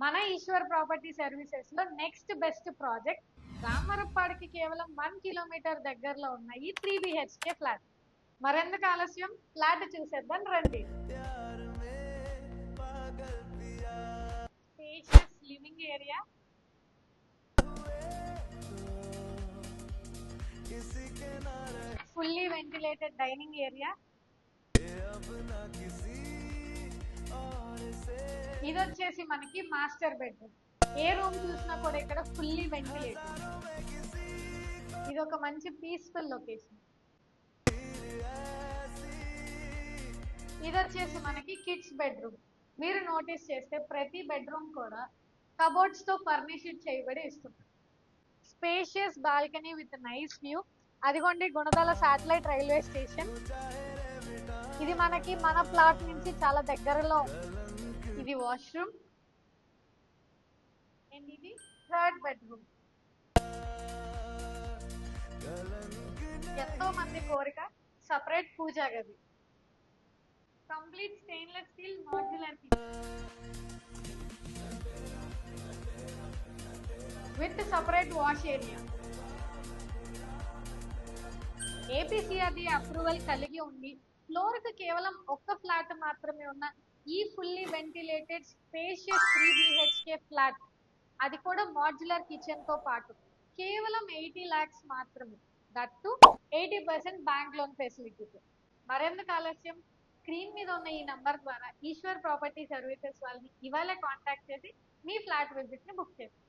మన Eshwar property services లో next best project రామరప్పాడికి కేవలం 1 కిలోమీటర్ దగ్గరలో ఉన్న ఈ 3 BHK ఫ్లాట్. మరెందుకు ఆలస్యం, ఫ్లాట్ చూసేద్దాం రండి. Spacious living area, fully ventilated dining area, ఇది వచ్చేసి మనకి మాస్టర్ బెడ్రూమ్. ఏ రూమ్ చూసినా కూడా ఇక్కడ ఫుల్లీ వెంటిలేటెడ్. ఇది ఒక మంచి పీస్ఫుల్ లొకేషన్. ఇది వచ్చేసి మనకి కిడ్స్ బెడ్రూమ్. మీరు నోటీస్ చేస్తే ప్రతి బెడ్రూమ్ కూడా కబోర్డ్స్ తో ఫర్నిష్డ్ చేయబడి ఇస్తుంది. Spacious balcony with nice view. అదిగోండి గుణదల శాటిలైట్ రైల్వే స్టేషన్. ఇది మనకి మన ప్లాట్ నుంచి చాలా దగ్గరలో. ఇది వాష్రూమ్ అండ్ ఇది థర్డ్ బెడ్రూమ్. ఎంతో మంది కోరిక, సపరేట్ పూజా గది, complete stainless steel modular with separate wash area. ఏపీసీఆర్డీ approval కలిగి ఉండి ఫ్లోర్ కు కేవలం ఒక్క ఫ్లాట్ మాత్రమే ఉన్న ఈ fully ventilated spacious 3 BHK flat, అది కూడా మాడ్యులర్ కిచెన్ తో పాటు కేవలం 80 lakhs మాత్రమే. దట్ టు 80% బ్యాంక్ లోన్ ఫెసిలిటీతో. మరెందుకు ఆలస్యం, స్క్రీన్ మీద ఉన్న ఈ నంబర్ ద్వారా ఈశ్వర్ ప్రాపర్టీ సర్వీసెస్ వాళ్ళని ఇవాళ కాంటాక్ట్ చేసి మీ ఫ్లాట్ విజిట్ ని బుక్ చేయండి.